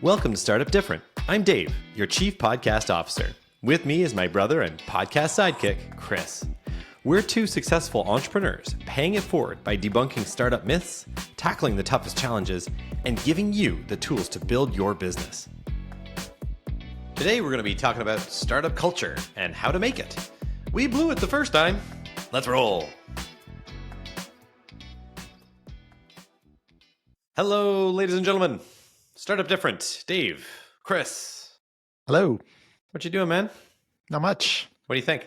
Welcome to Startup Different. I'm Dave, your Chief Podcast Officer. With me is my brother and podcast sidekick, Chris. We're two successful entrepreneurs paying it forward by debunking startup myths, tackling the toughest challenges, and giving you the tools to build your business. Today, we're going to be talking about startup culture and how to make it. We blew it the first time. Let's roll. Hello, ladies and gentlemen. Startup Different. Dave, Chris. Hello. What you doing, man? Not much. What do you think?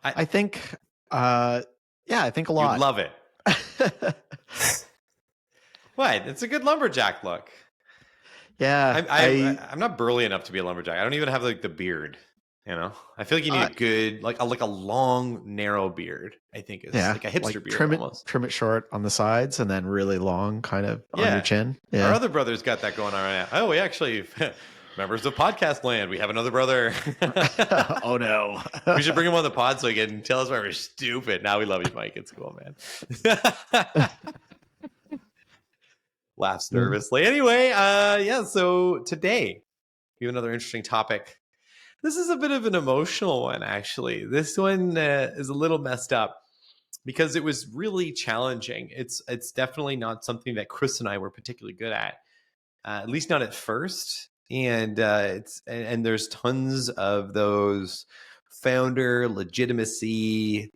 I think a lot. You love it. What? It's a good lumberjack look. Yeah. I'm not burly enough to be a lumberjack. I don't even have like the beard. You know, I feel like you need a good, like a long, narrow beard. I think is like a hipster beard. Trim it short on the sides and then really long, kind of on your chin. Yeah. Our other brother's got that going on right now. Oh, we actually members of podcast land. We have another brother. Oh no, we should bring him on the pod so he can tell us why we're stupid. Now we love you, Mike. It's cool, man. Laughs nervously. Anyway, so today we have another interesting topic. This is a bit of an emotional one, actually. This one is a little messed up because it was really challenging. It's definitely not something that Chris and I were particularly good at least not at first. And there's tons of those founder legitimacy,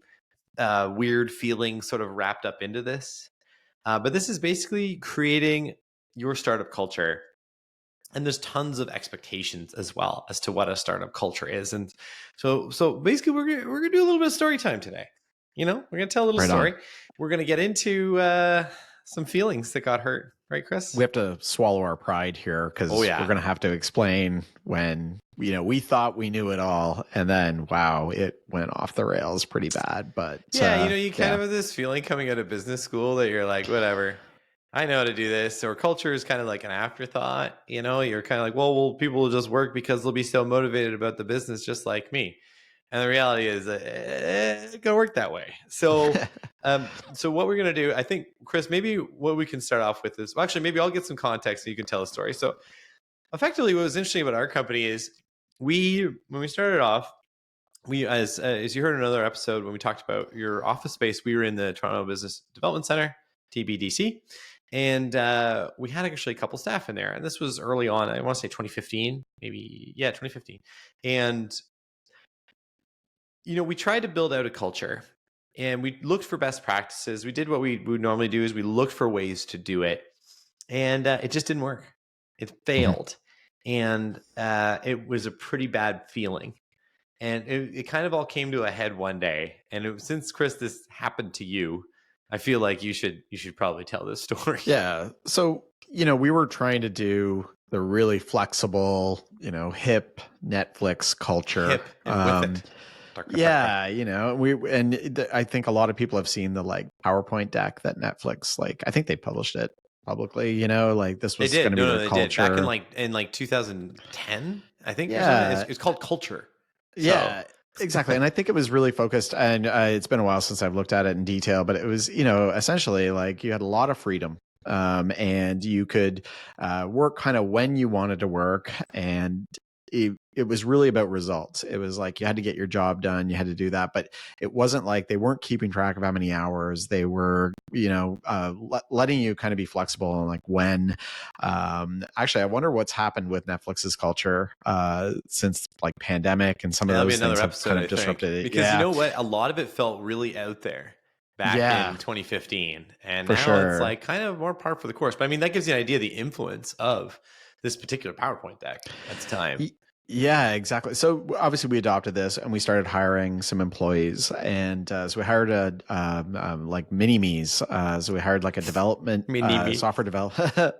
weird feelings sort of wrapped up into this. But this is basically creating your startup culture. And there's tons of expectations as well as to what a startup culture is. And so basically we're gonna do a little bit of story time today. You know, we're gonna tell a little story. We're gonna get into some feelings that got hurt, right, Chris? We have to swallow our pride here because we're gonna have to explain when we thought we knew it all, and then wow, it went off the rails pretty bad. But you kind of have this feeling coming out of business school that you're like, whatever. I know how to do this. Or culture is kind of like an afterthought. You know, you're kind of like, well, people will just work because they'll be so motivated about the business, just like me. And the reality is, it's gonna work that way. So, so what we're gonna do, I think, Chris, maybe what we can start off with is, well, actually, maybe I'll get some context and you can tell a story. So, effectively, what was interesting about our company is when we started off, we as you heard in another episode when we talked about your office space, we were in the Toronto Business Development Center, TBDC. And we had actually a couple staff in there. And this was early on. I want to say 2015, maybe. Yeah, 2015. And, we tried to build out a culture. And we looked for best practices. We did what we would normally do is we looked for ways to do it. And it just didn't work. It failed. And it was a pretty bad feeling. And it kind of all came to a head one day. And since, Chris, this happened to you, I feel like you should probably tell this story. Yeah. So, we were trying to do the really flexible, hip Netflix culture. Hip and with it. I think a lot of people have seen the PowerPoint deck that Netflix, I think they published it publicly, this was going to be their culture. Did. Back in 2010, I think. Yeah. It's called Culture. Yeah. Exactly. And I think it was really focused, and it's been a while since I've looked at it in detail, but it was, essentially you had a lot of freedom, and you could work kind of when you wanted to work. And it was really about results. It was like you had to get your job done. You had to do that, but it wasn't like they weren't keeping track of how many hours. They were, letting you kind of be flexible on when. Actually, I wonder what's happened with Netflix's culture since pandemic and some of those things have kind of disrupted it. Because you know what? A lot of it felt really out there back in 2015. And now it's kind of more par for the course. But I mean, that gives you an idea of the influence of this particular PowerPoint deck at the time. Yeah, exactly. So obviously we adopted this and we started hiring some employees, and so we hired mini-me's. So we hired a development software developer,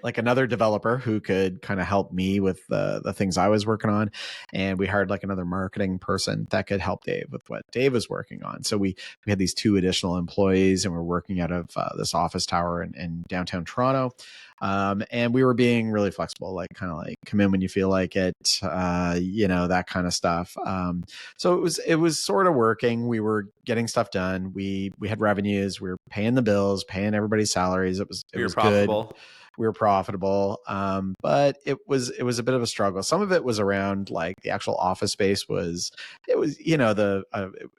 another developer who could kind of help me with the things I was working on, and we hired another marketing person that could help Dave with what Dave was working on. So we had these 2 additional employees, and we're working out of this office tower in downtown Toronto. And we were being really flexible, come in when you feel like it, that kind of stuff. So it was sort of working. We were getting stuff done. We had revenues. We were paying the bills, paying everybody's salaries. It was profitable. We were profitable, but it was a bit of a struggle. Some of it was around like the actual office space was it was it was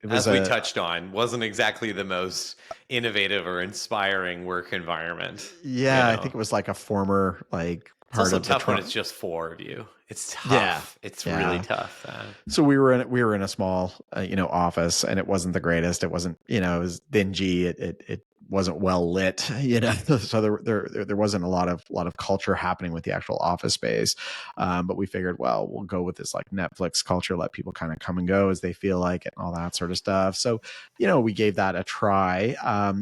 As we a touched on, wasn't exactly the most innovative or inspiring work environment. You yeah, I think know, it was like a former like it's part also of the tough when Trump. it's just four of you. It's Yeah, tough. It's really yeah. tough. So we were in a small office, and it wasn't the greatest. It wasn't, it was dingy. It wasn't well lit, so there wasn't a lot of culture happening with the actual office space. But we figured, well, we'll go with this like Netflix culture, let people kind of come and go as they feel like it and all that sort of stuff. So we gave that a try.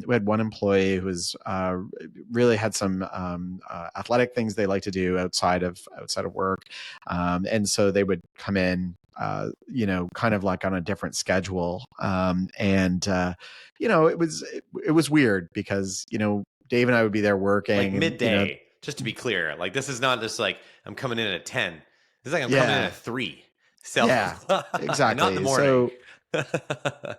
We had one employee who was really had some athletic things they like to do outside of work, and so they would come in, kind of like on a different schedule. It was weird because, Dave and I would be there Like working and, midday, just to be clear. Like this is not just like I'm coming in at 10. This is like I'm coming in yeah, at 3. So yeah, and not in the exactly. morning. So,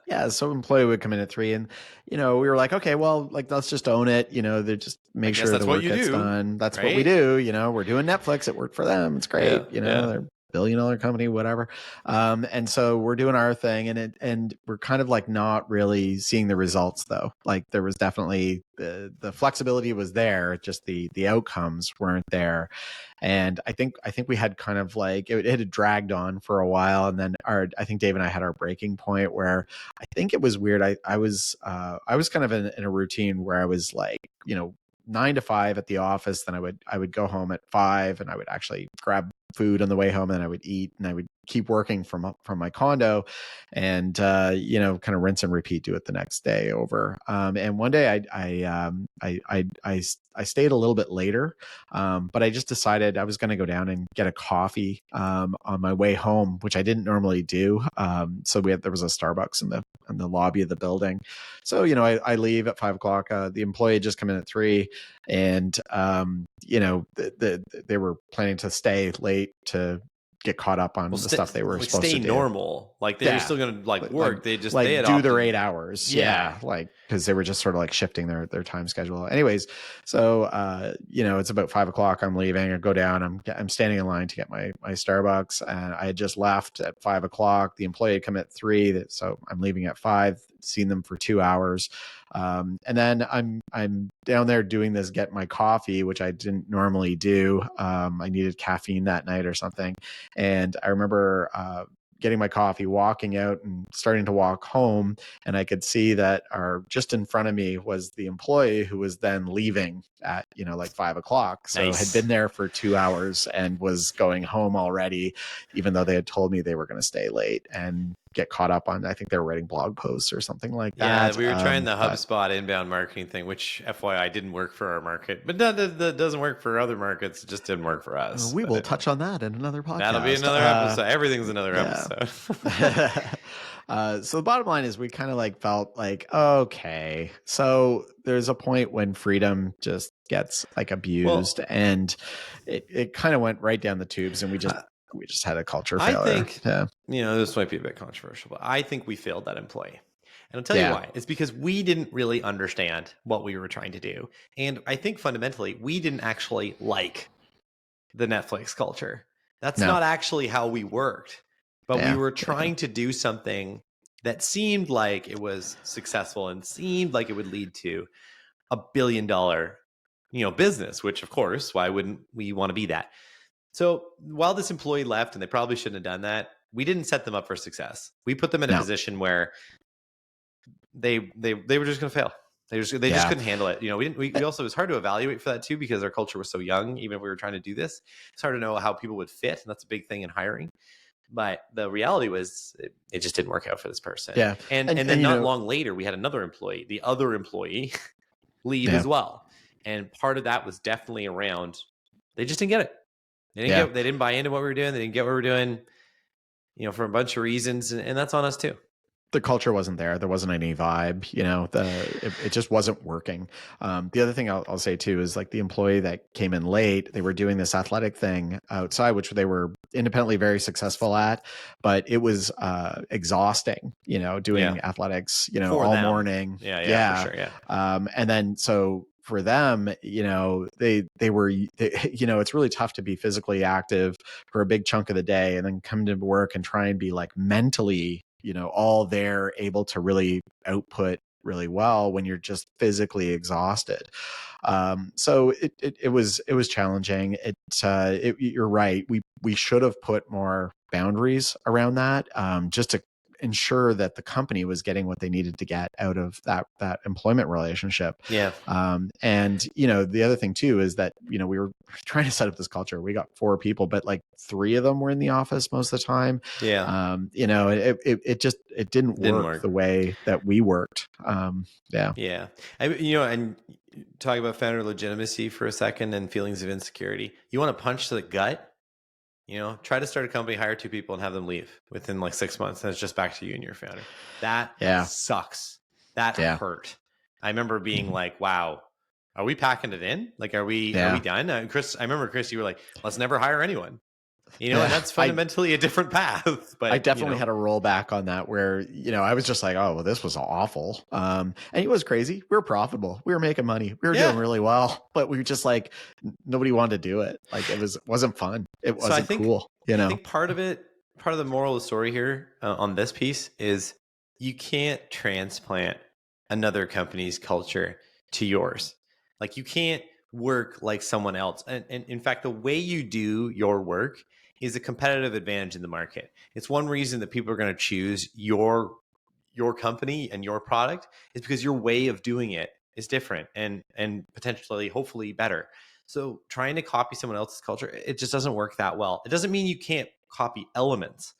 yeah, so employee would come in at 3, and we were like, okay, well, like let's just own it. They just I make guess sure the that's what work you gets do, done. That's what we right? do. We're doing Netflix. It worked for them. It's Yeah, great. yeah. They're $1 billion company, whatever. And so we're doing our thing, and we're kind of like not really seeing the results though. Like there was definitely the flexibility was there, just the outcomes weren't there. And I think we had kind of like it had dragged on for a while, and then I think Dave and I had our breaking point where I think it was weird. I was kind of in a routine where I was like, 9 to 5 at the office. Then I would go home at 5, and I would actually grab food on the way home, and I would eat, and I would keep working from my condo, and kind of rinse and repeat, do it the next day over. And one day I stayed a little bit later, but I just decided I was going to go down and get a coffee on my way home, which I didn't normally do. So there was a Starbucks in the lobby of the building. So I leave at 5 o'clock. The employee had just come in at 3, and they were planning to stay late to get caught up Well, on the stuff they were like supposed stay to do. normal. Like they're Yeah, still gonna like like work. They like had do their opted. 8 hours. Yeah. Yeah, like because they were just sort of like shifting their time schedule. Anyways, so it's about 5 o'clock. I'm leaving. I go down. I'm standing in line to get my Starbucks, and I had just left at 5 o'clock. The employee had come at 3, so I'm leaving at 5. Seen them for 2 hours, and then I'm down there doing this get my coffee, which I didn't normally do. I needed caffeine that night or something, and I remember getting my coffee, walking out and starting to walk home. And I could see that just in front of me was the employee who was then leaving at, like 5 o'clock. So had Nice. been there for 2 hours and was going home already, even though they had told me they were going to stay late and get caught up on, I think they were writing blog posts or something like Yeah, that. we were trying the But HubSpot inbound marketing thing, which FYI didn't work for our market, but that doesn't work for other markets. It just didn't work for us. we But will touch on that in another that'll be podcast. another episode. Everything's another Yeah. episode. So the bottom line is we kind of like felt like, okay, so there's a point when freedom just gets like abused, Well, and it kind of went right down the tubes, and we just I we just had a culture I failure. think, Yeah. this might be a bit controversial, but I think we failed that employee. And I'll tell you Yeah. why. It's because we didn't really understand what we were trying to do. And I think fundamentally, we didn't actually like the Netflix culture. That's No. not actually how we worked, but we Yeah. were trying to do something that seemed like it was successful and seemed like it would lead to $1 billion, business, which of course, why wouldn't we want to be that? So while this employee left and they probably shouldn't have done that, we didn't set them up for success. We put them in a No. position where they were just going to fail. They just Yeah. couldn't handle it. We also, it was hard to evaluate for that too, because our culture was so young. Even if we were trying to do this, it's hard to know how people would fit. And that's a big thing in hiring. But the reality was it just didn't work out for this person. Yeah. And And then not long later, we had another employee, the other employee leave yeah. as well. And part of that was definitely around, they just didn't get it. Yeah. They didn't buy into what we were doing. They didn't get what we were doing, for a bunch of reasons. And that's on us too. The culture wasn't there. There wasn't any vibe, it just wasn't working. The other thing I'll say too is like the employee that came in late, they were doing this athletic thing outside, which they were independently very successful at, but it was exhausting, doing Yeah. athletics, For all them. morning. Yeah, for sure. Yeah. And then, so for them, they were, it's really tough to be physically active for a big chunk of the day and then come to work and try and be like mentally, all there, able to really output really well when you're just physically exhausted. So it was challenging. You're right. We should have put more boundaries around that, just to ensure that the company was getting what they needed to get out of that employment relationship. Yeah. And the other thing too is that we were trying to set up this culture. We got 4 people, but like 3 of them were in the office most of the time. Yeah. It didn't Didn't work work. the way that we worked. Yeah. Yeah. And talk about founder legitimacy for a second and feelings of insecurity. You want to punch to the gut? Try to start a company, hire 2 people, and have them leave within like 6 months. And it's just back to you and your founder. That Yeah. sucks. That Yeah. hurt. I remember being like, wow, are we packing it in? Like, are we done? Chris, I remember, Chris, you were like, let's never hire anyone. And that's fundamentally a different path. But I definitely had a rollback on that where, I was just like, oh, well, this was awful. And it was crazy. We were profitable. We were making money. We were doing really well, but we were just like, nobody wanted to do it. Like wasn't fun. It wasn't cool. I think part of the moral of the story here on this piece is you can't transplant another company's culture to yours. Like you can't work like someone else. And in fact, the way you do your work is a competitive advantage in the market. It's one reason that people are going to choose your company and your product is because your way of doing it is different and potentially, hopefully, better. So trying to copy someone else's culture, it just doesn't work that well. It doesn't mean you can't copy elements,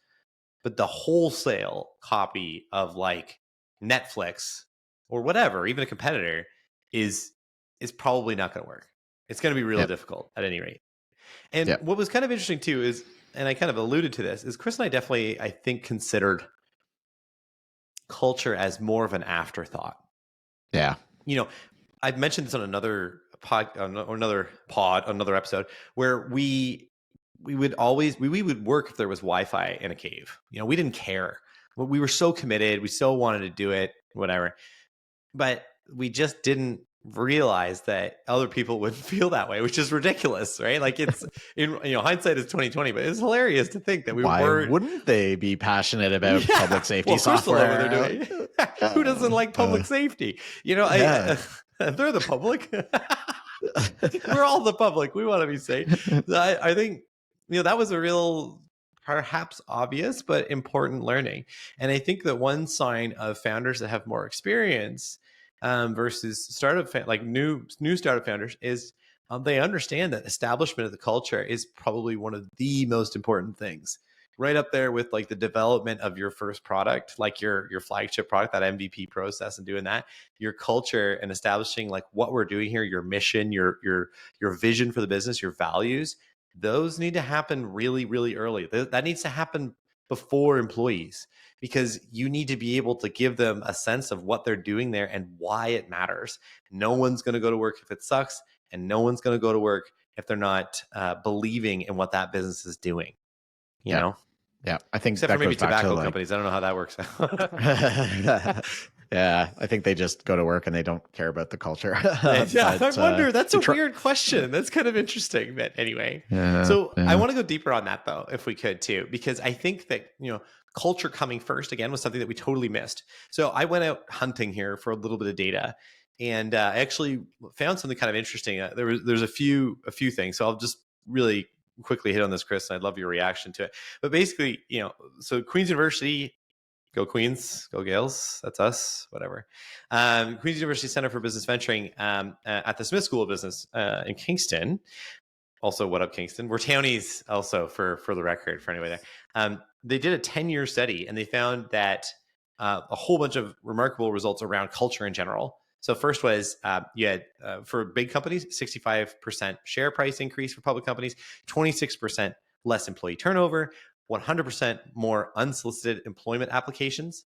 but the wholesale copy of like Netflix or whatever, even a competitor, is probably not going to work. It's going to be really difficult at any rate. And what was kind of interesting too is, and I kind of alluded to this, is Chris and I definitely, I think, considered culture as more of an afterthought. Yeah. I've mentioned this on another another episode, where we would always we would work if there was Wi-Fi in a cave. We didn't care. We were so committed. We so wanted to do it, whatever. But we just didn't realize that other people would feel that way, which is ridiculous, right? Like it's in hindsight is 2020, but it's hilarious to think that Why wouldn't they be passionate about public safety software? What they're doing. Who doesn't like public safety? They're the public. We're all the public. We want to be safe. I think that was a real, perhaps obvious but important learning. And I think that one sign of founders that have more experience versus startup like new startup founders is they understand that establishment of the culture is probably one of the most important things, right up there with like the development of your first product, like your flagship product, that MVP process, and doing that, your culture and establishing like what we're doing here, your mission, your vision for the business, your values. Those need to happen really, really early. That needs to happen before employees, because you need to be able to give them a sense of what they're doing there and why it matters. No one's going to go to work if it sucks, and no one's going to go to work if they're not believing in what that business is doing. You know? Yeah, I think except that for maybe goes back tobacco to companies. I don't know how that works out. Yeah, I think they just go to work and they don't care about the culture. Yeah, I wonder. That's a weird question. That's kind of interesting. But anyway, I want to go deeper on that though, if we could too, because I think that culture coming first again was something that we totally missed. So I went out hunting here for a little bit of data, and I actually found something kind of interesting. There's a few things. So I'll just really quickly hit on this, Chris, and I'd love your reaction to it. But basically, so Queen's University. Go Queens, go Gales. That's us, whatever. Queen's University Center for Business Venturing at the Smith School of Business in Kingston. Also, what up, Kingston? We're townies also, for the record, for anybody there. They did a 10-year study, and they found that a whole bunch of remarkable results around culture in general. So first was you had, for big companies, 65% share price increase for public companies, 26% less employee turnover, 100% more unsolicited employment applications.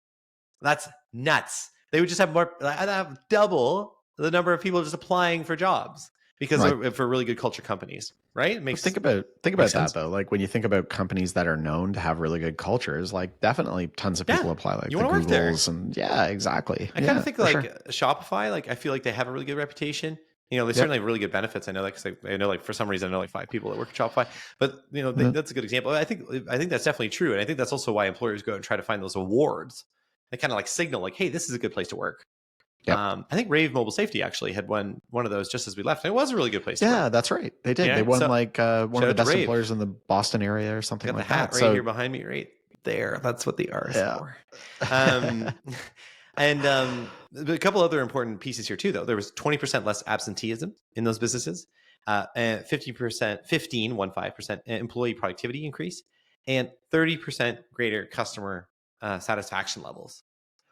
That's nuts. They would just have double the number of people just applying for jobs because for really good culture companies, right? It makes think about that though. Like when you think about companies that are known to have really good cultures, like definitely tons of people apply, like you the Googles and exactly. I kind of think like Shopify, like I feel like they have a really good reputation. They Yep. certainly have really good benefits. I know that because I know, like, for some reason, I know like 5 people that work at Shopify. But Mhm. that's a good example. I think that's definitely true, and I think that's also why employers go and try to find those awards. They kind of like signal, like, hey, this is a good place to work. Yep. I think Rave Mobile Safety actually had one of those just as we left, and it was a really good place to work. Yeah, that's right. They did. They Yeah, won so like one shout of the out to best Rave. employers in the Boston area or I something got the like hat that. right So here behind me, right there. That's what the R is yeah. for. Um, and a couple other important pieces here too, though. There was 20% less absenteeism in those businesses, and 50%, 15% employee productivity increase, and 30% greater customer satisfaction levels.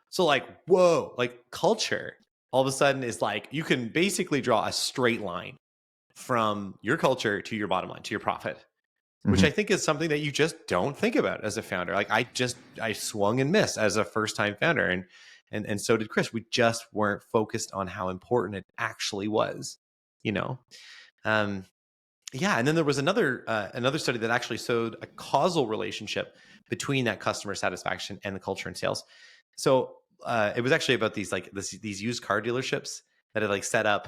So, like, whoa, like culture all of a sudden is like you can basically draw a straight line from your culture to your bottom line, to your profit, which Mhm. I think is something that you just don't think about as a founder. Like, I swung and missed as a first time founder, and so did Chris. We just weren't focused on how important it actually was, you know. Um, yeah, and then there was another study that actually showed a causal relationship between that customer satisfaction and the culture and sales. So it was actually about these used car dealerships that had like set up,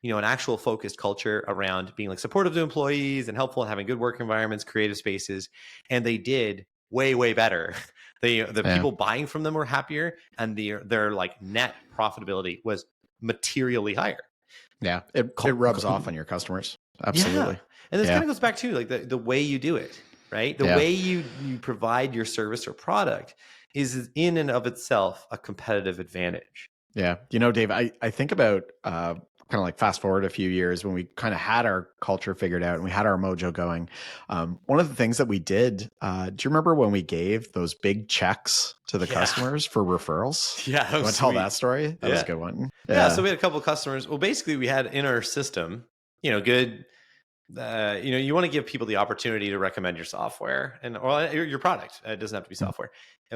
an actual focused culture around being like supportive to employees and helpful and having good work environments, creative spaces, and they did way better. The Yeah. people buying from them were happier, and their like net profitability was materially higher. Yeah. It rubs off on your customers. Yeah. Absolutely. And this Yeah. kind of goes back to like the way you do it, right? The Yeah. way you provide your service or product is in and of itself a competitive advantage. Yeah. Dave, I think about kind of like fast forward a few years when we kind of had our culture figured out and we had our mojo going. One of the things that we did, do you remember when we gave those big checks to the Yeah. customers for referrals? Yeah, that You was want to tell that sweet. story? That was a Yeah. good one. Yeah. So Yeah. we had a couple of customers. Well, basically we had in our system, good you want to give people the opportunity to recommend your software or your product. It doesn't have to be Mm. software.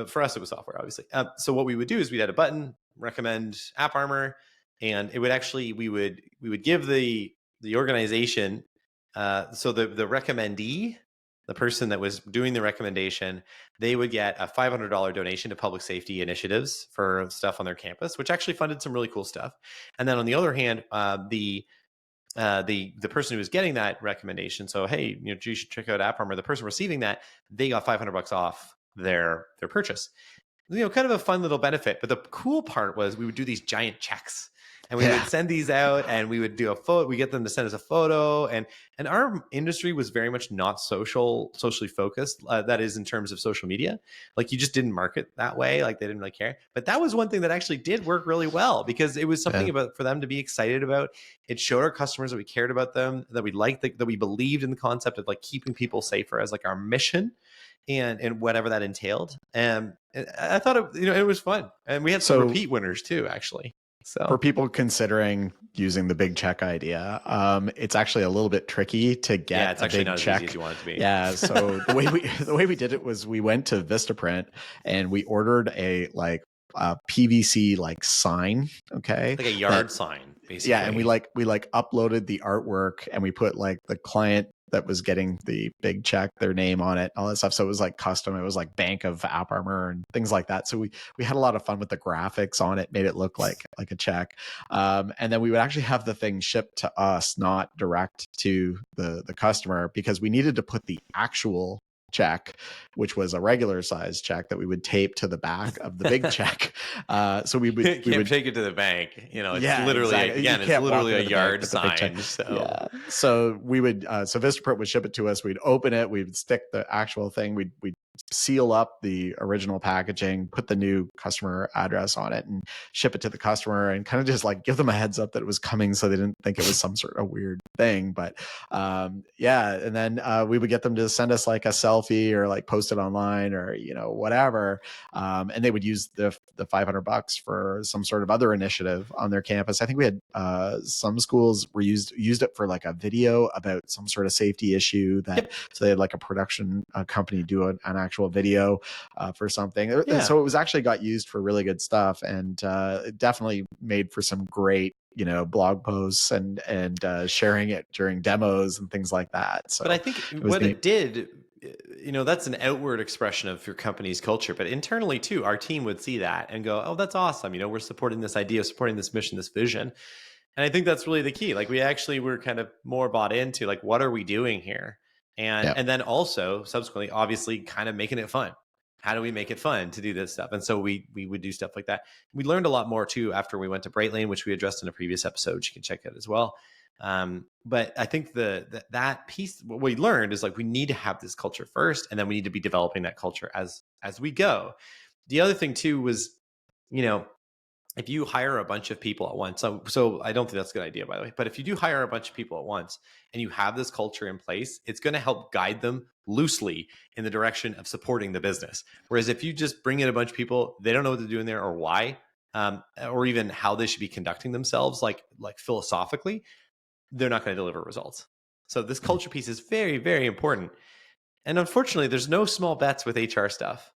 For us, it was software, obviously. So what we would do is we'd add a button, recommend App Armor, and it would actually we would give the organization, so the recommendee, the person that was doing the recommendation, they would get a $500 donation to public safety initiatives for stuff on their campus, which actually funded some really cool stuff. And then on the other hand, the person who was getting that recommendation, so hey, you should check out App Armor. The person receiving that, they got $500 off their purchase. Kind of a fun little benefit. But the cool part was we would do these giant checks, and we would Yeah. send these out, and we would do a photo. We get them to send us a photo, and our industry was very much not socially focused. That is, in terms of social media, like you just didn't market that way. Like they didn't really care. But that was one thing that actually did work really well because it was something Yeah. about for them to be excited about. It showed our customers that we cared about them, that we liked, that we believed in the concept of like keeping people safer as like our mission, and whatever that entailed. And I thought it was fun, and we had some So repeat winners too, actually. for So people considering using the big check idea, it's actually a little bit tricky to yeah, get it's a actually big not as easy as check. you want it to be. Yeah. So the way we the way we did it was we went to Vistaprint and we ordered a PVC like sign. Okay. Like a That yard sign, Yeah, and we basically. like uploaded the artwork and we put like the client that was getting the big check, their name on it, all that stuff. So it was like custom. It was like Bank of App Armor and things like that. So we had a lot of fun with the graphics on it, made it look like a check. And then we would actually have the thing shipped to us, not direct to the customer, because we needed to put the actual check, which was a regular size check that we would tape to the back of the big check. So we would You can't take it to the bank. It's yeah, literally exactly. You again, it's can't walk literally a into the bank yard with the big check. sign. So Yeah. So we would, so Vistaprint would ship it to us. We'd open it. We'd stick the actual thing. We'd seal up the original packaging, put the new customer address on it, and ship it to the customer, and kind of just like give them a heads up that it was coming, so they didn't think it was some sort of weird thing. But yeah, and then we would get them to send us like a selfie or like post it online or whatever, and they would use the $500 for some sort of other initiative on their campus. I think we had some schools were used it for like a video about some sort of safety issue that, yep, so they had like a production company do an actual video for something. yeah. So it was actually got used for really good stuff, and it definitely made for some great blog posts and sharing it during demos and things like that. But I So think it was what neat. it did, that's an outward expression of your company's culture. But internally too, our team would see that and go, "Oh, that's awesome! We're supporting this idea, supporting this mission, this vision." And I think that's really the key. Like we actually were kind of more bought into like, what are we doing here? Yeah. And then also subsequently, obviously kind of making it fun. How do we make it fun to do this stuff? And so we would do stuff like that. We learned a lot more too after we went to Bright Lane, which we addressed in a previous episode. You can check out as well. But I think that piece, what we learned is like we need to have this culture first, and then we need to be developing that culture as we go. The other thing too was, you know, if you hire a bunch of people at once, so I don't think that's a good idea, by the way, but if you do hire a bunch of people at once and you have this culture in place, it's going to help guide them loosely in the direction of supporting the business. Whereas if you just bring in a bunch of people, they don't know what they're doing there or why, or even how they should be conducting themselves, like philosophically, they're not going to deliver results. So this Mhm. culture piece is very, very important. And unfortunately, there's no small bets with HR stuff.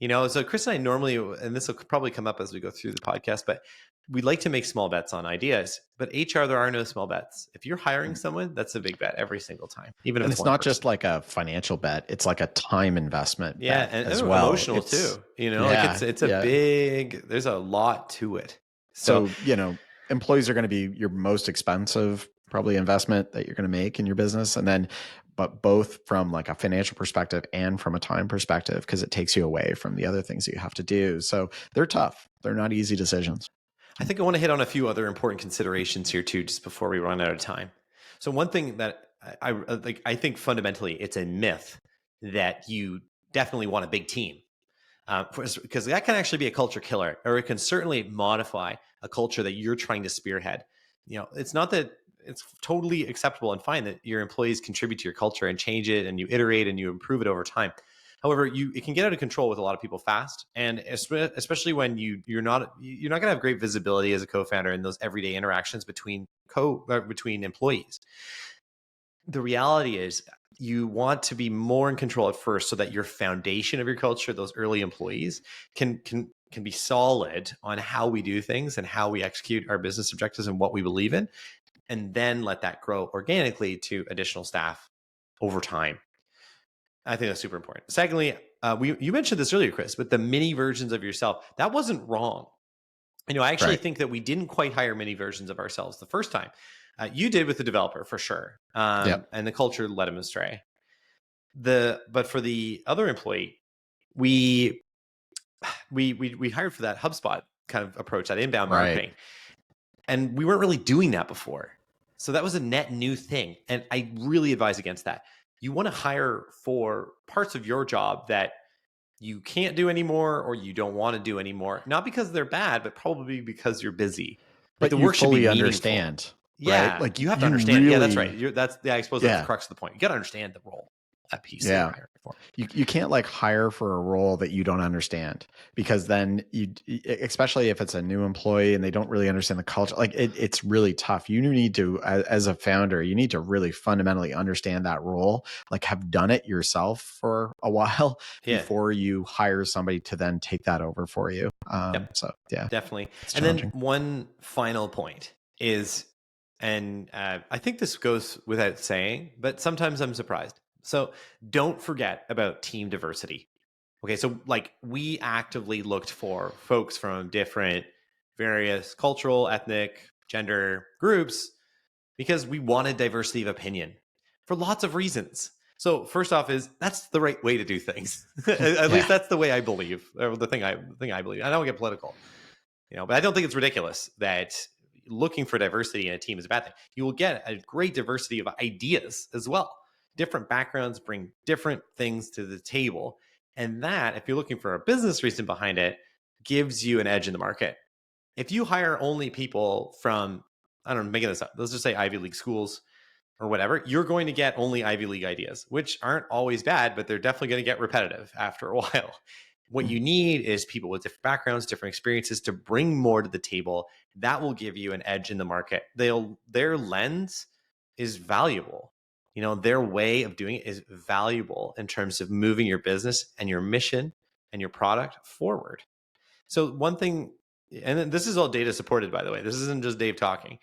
You know, so Chris and I normally, and this will probably come up as we go through the podcast, but we like to make small bets on ideas. But HR, there are no small bets. If you're hiring someone, that's a big bet every single time, even if And it's it's one not just person. like a financial bet, it's like a time investment Yeah, bet and as well. emotional It's too. You know, like yeah, it's a yeah. big. There's a lot to it. So So, employees are going to be your most expensive probably investment that you're going to make in your business. And then, but both from like a financial perspective and from a time perspective, because it takes you away from the other things that you have to do. So they're tough. They're not easy decisions. I think I want to hit on a few other important considerations here too, just before we run out of time. So one thing that like, I think fundamentally it's a myth that you definitely want a big team, because that can actually be a culture killer, or it can certainly modify a culture that you're trying to spearhead. You know, it's not that it's totally acceptable and fine that your employees contribute to your culture and change it, and you iterate and you improve it over time. However, it can get out of control with a lot of people fast, and especially when you're not going to have great visibility as a co-founder in those everyday interactions between employees. The reality is you want to be more in control at first so that your foundation of your culture, those early employees, can be solid on how we do things and how we execute our business objectives and what we believe in, and then let that grow organically to additional staff over time. I think that's super important. Secondly, you mentioned this earlier, Chris, but the mini versions of yourself, that wasn't wrong. You know, I actually Right. think that we didn't quite hire many versions of ourselves the first time. You did with the developer for sure, Yep. and the culture led him astray. But for the other employee, we we hired for that HubSpot kind of approach, that inbound Right. marketing, and we weren't really doing that before. So that was a net new thing, and I really advise against that. You want to hire for parts of your job that you can't do anymore or you don't want to do anymore, not because they're bad, but probably because you're busy. Like But the you work should be fully meaningful. understand, right? Yeah, Like you have to you understand. Yeah, that's right. really, I suppose that's the yeah. crux of the point. You got to understand the role, that piece that you're Yeah. hiring for. You can't like hire for a role that you don't understand, because then especially if it's a new employee and they don't really understand the culture, like it's really tough. You need to, as a founder, you need to really fundamentally understand that role, like have done it yourself for a while Yeah, before you hire somebody to then take that over for you. yep, So yeah, definitely. it's And then challenging. one final point is, and I think this goes without saying, but sometimes I'm surprised. So don't forget about team diversity. Okay, so like we actively looked for folks from different, various cultural, ethnic, gender groups because we wanted diversity of opinion for lots of reasons. So first off, is that's the right way to do things. At least Yeah. that's the way I believe, or the thing I believe. I don't get political, you know, but I don't think it's ridiculous that looking for diversity in a team is a bad thing. You will get a great diversity of ideas as well. Different backgrounds bring different things to the table, and that, if you're looking for a business reason behind it, gives you an edge in the market. If you hire only people from, I don't know, making this up, let's just say Ivy League schools or whatever, you're going to get only Ivy League ideas, which aren't always bad, but they're definitely going to get repetitive after a while. What Mm. you need is people with different backgrounds, different experiences to bring more to the table. That will give you an edge in the market. Their lens is valuable. You know, their way of doing it is valuable in terms of moving your business and your mission and your product forward. So one thing, and this is all data supported, by the way, this isn't just Dave talking.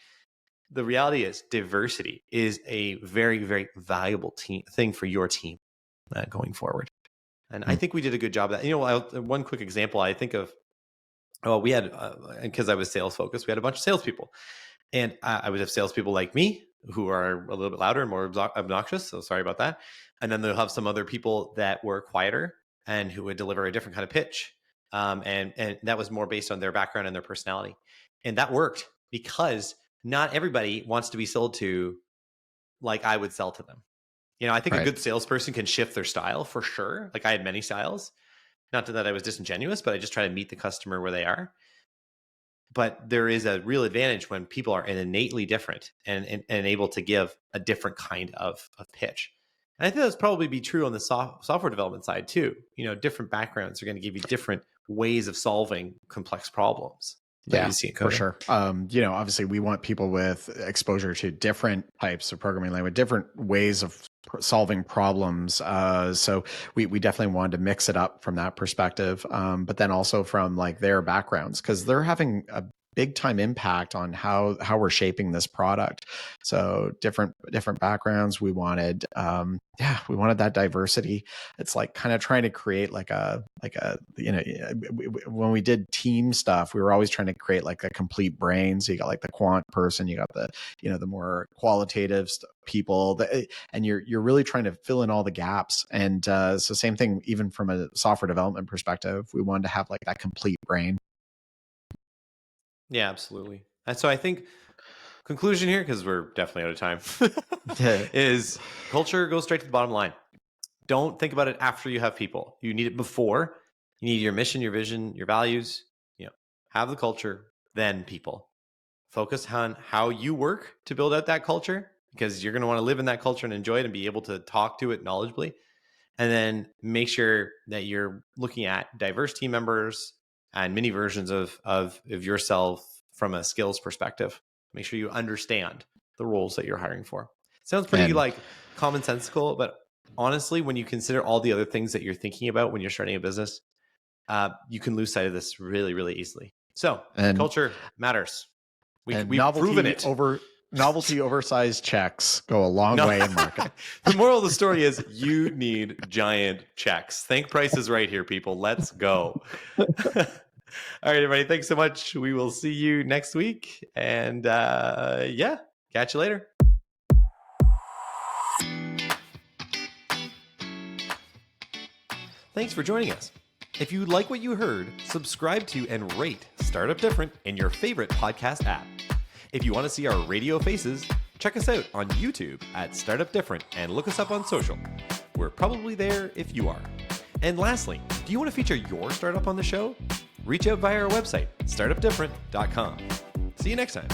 The reality is diversity is a very, very valuable thing for your team going forward. And I Mm. think we did a good job of that. You know, one quick example I think of, well, we had, because I was sales focused, we had a bunch of salespeople. And I would have salespeople like me who are a little bit louder and more obnoxious. So sorry about that. And then they'll have some other people that were quieter and who would deliver a different kind of pitch. And that was more based on their background and their personality. And that worked because not everybody wants to be sold to like I would sell to them. I think a Right. good salesperson can shift their style for sure. Like I had many styles. Not that I was disingenuous, but I just try to meet the customer where they are. But there is a real advantage when people are innately different and able to give a different kind of pitch. And I think that's probably be true on the software development side too. Different backgrounds are going to give you different ways of solving complex problems that Yeah, you see in for coding. sure. Obviously we want people with exposure to different types of programming language, different ways of solving problems. So we definitely wanted to mix it up from that perspective. But then also from like their backgrounds, because they're having a big time impact on how we're shaping this product. So different backgrounds. We wanted we wanted that diversity. It's like kind of trying to create like a when we did team stuff, we were always trying to create like a complete brain. So you got like the quant person, you got the the more qualitative people, and you're really trying to fill in all the gaps. And so same thing, even from a software development perspective, we wanted to have like that complete brain. Yeah, absolutely. And so I think conclusion here, because we're definitely out of time, is culture goes straight to the bottom line. Don't think about it after you have people. You need it before. You need your mission, your vision, your values. Have the culture, then people. Focus on how you work to build out that culture, because you're going to want to live in that culture and enjoy it and be able to talk to it knowledgeably. And then make sure that you're looking at diverse team members and mini versions of yourself from a skills perspective. Make sure you understand the roles that you're hiring for. Sounds pretty And like commonsensical, but honestly, when you consider all the other things that you're thinking about when you're starting a business, you can lose sight of this really, really easily. So and culture matters. and We've proven it. novelty oversized checks go a long No, way in marketing. the moral of the story is you need giant checks. Think Price is Right here, people. Let's go. All right, everybody. Thanks so much. We will see you next week. And catch you later. Thanks for joining us. If you like what you heard, subscribe to and rate Startup Different in your favorite podcast app. If you want to see our radio faces, check us out on YouTube at Startup Different and look us up on social. We're probably there if you are. And lastly, do you want to feature your startup on the show? Reach out via our website, startupdifferent.com. See you next time.